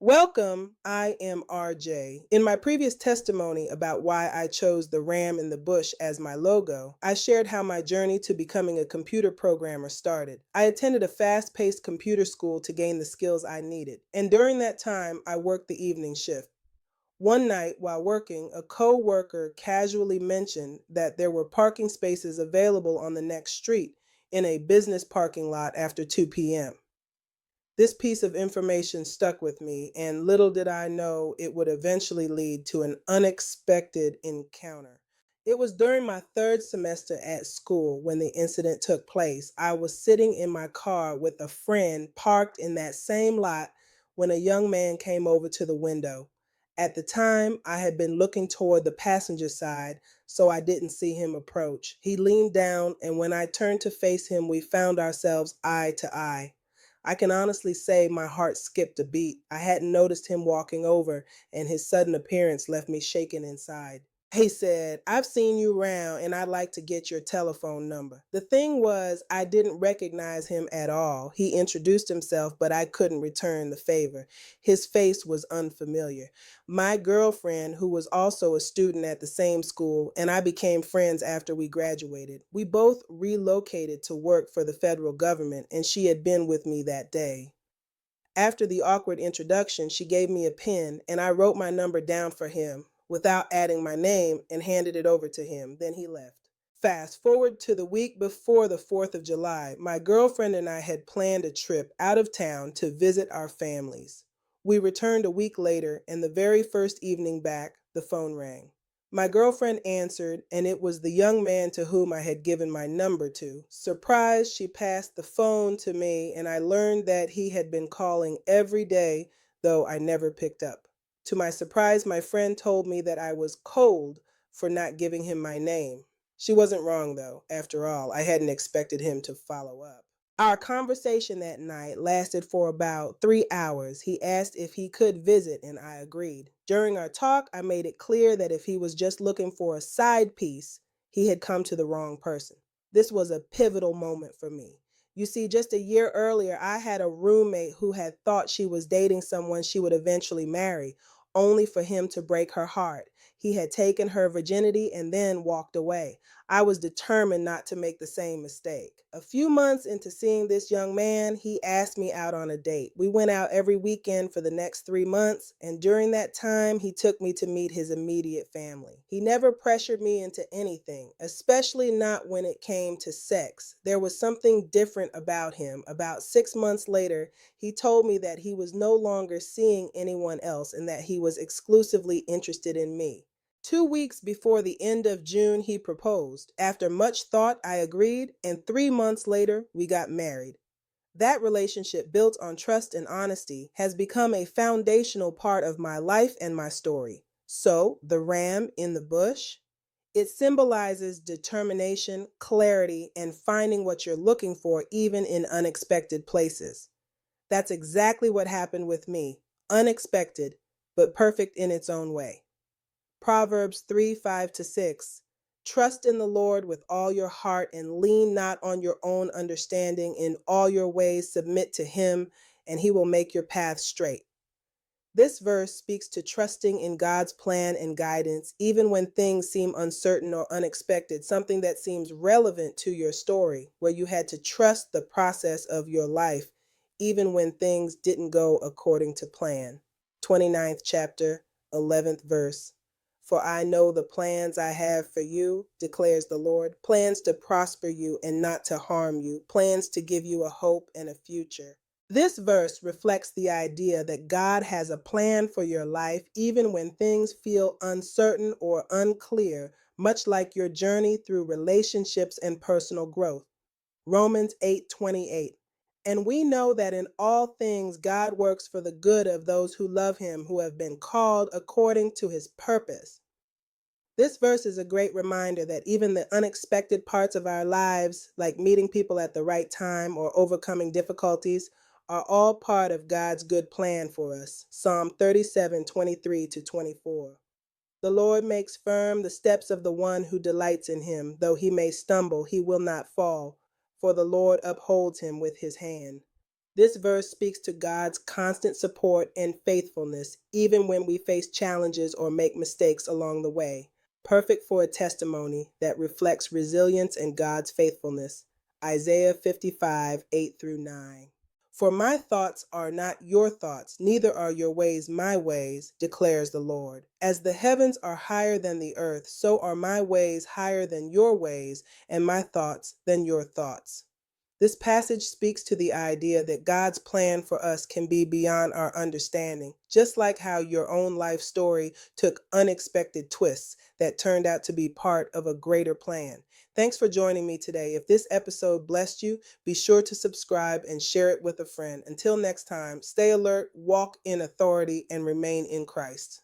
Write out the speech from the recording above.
Welcome, I am RJ. In my previous testimony about why I chose the ram in the bush as my logo, I shared how my journey to becoming a computer programmer started. I attended a fast paced computer school to gain the skills I needed, and during that time, I worked the evening shift. One night, while working, a coworker casually mentioned that there were parking spaces available on the next street in a business parking lot after 2 p.m. This piece of information stuck with me, and little did I know it would eventually lead to an unexpected encounter. It was during my third semester at school when the incident took place. I was sitting in my car with a friend parked in that same lot when a young man came over to the window. At the time, I had been looking toward the passenger side, so I didn't see him approach. He leaned down, and when I turned to face him, we found ourselves eye to eye. I can honestly say my heart skipped a beat. I hadn't noticed him walking over, and his sudden appearance left me shaking inside. He said, "I've seen you around and I'd like to get your telephone number." The thing was, I didn't recognize him at all. He introduced himself, but I couldn't return the favor. His face was unfamiliar. My girlfriend, who was also a student at the same school, and I became friends after we graduated. We both relocated to work for the federal government, and she had been with me that day. After the awkward introduction, she gave me a pen, and I wrote my number down for him without adding my name and handed it over to him. Then he left. Fast forward to the week before the 4th of July, my girlfriend and I had planned a trip out of town to visit our families. We returned a week later, and the very first evening back, the phone rang. My girlfriend answered, and it was the young man to whom I had given my number to. Surprised, she passed the phone to me, and I learned that he had been calling every day, though I never picked up. To my surprise, my friend told me that I was cold for not giving him my name. She wasn't wrong, though. After all, I hadn't expected him to follow up. Our conversation that night lasted for about 3 hours. He asked if he could visit, and I agreed. During our talk, I made it clear that if he was just looking for a side piece, he had come to the wrong person. This was a pivotal moment for me. You see, just a year earlier, I had a roommate who had thought she was dating someone she would eventually marry, only for him to break her heart. He had taken her virginity and then walked away. I was determined not to make the same mistake. A few months into seeing this young man, he asked me out on a date. We went out every weekend for the next 3 months, and during that time, he took me to meet his immediate family. He never pressured me into anything, especially not when it came to sex. There was something different about him. About 6 months later, he told me that he was no longer seeing anyone else and that he was exclusively interested in me. 2 weeks before the end of June, he proposed. After much thought, I agreed, and 3 months later, we got married. That relationship, built on trust and honesty, has become a foundational part of my life and my story. So, the ram in the bush? It symbolizes determination, clarity, and finding what you're looking for, even in unexpected places. That's exactly what happened with me. Unexpected, but perfect in its own way. Proverbs 3 5 to 6. Trust in the Lord with all your heart and lean not on your own understanding. In all your ways, submit to Him, and He will make your path straight. This verse speaks to trusting in God's plan and guidance, even when things seem uncertain or unexpected, something that seems relevant to your story, where you had to trust the process of your life, even when things didn't go according to plan. 29th chapter, 11th verse. For I know the plans I have for you, declares the Lord, plans to prosper you and not to harm you, plans to give you a hope and a future. This verse reflects the idea that God has a plan for your life even when things feel uncertain or unclear, much like your journey through relationships and personal growth. Romans 8:28. And we know that in all things God works for the good of those who love him, who have been called according to his purpose. This verse is a great reminder that even the unexpected parts of our lives, like meeting people at the right time or overcoming difficulties, are all part of God's good plan for us. Psalm 37:23 to 24. The Lord makes firm the steps of the one who delights in him. Though he may stumble, he will not fall, for the Lord upholds him with his hand. This verse speaks to God's constant support and faithfulness, even when we face challenges or make mistakes along the way. Perfect for a testimony that reflects resilience and God's faithfulness. Isaiah 55, 8 through 9. For my thoughts are not your thoughts, neither are your ways my ways, declares the Lord. As the heavens are higher than the earth, so are my ways higher than your ways, and my thoughts than your thoughts. This passage speaks to the idea that God's plan for us can be beyond our understanding, just like how your own life story took unexpected twists that turned out to be part of a greater plan. Thanks for joining me today. If this episode blessed you, be sure to subscribe and share it with a friend. Until next time, stay alert, walk in authority, and remain in Christ.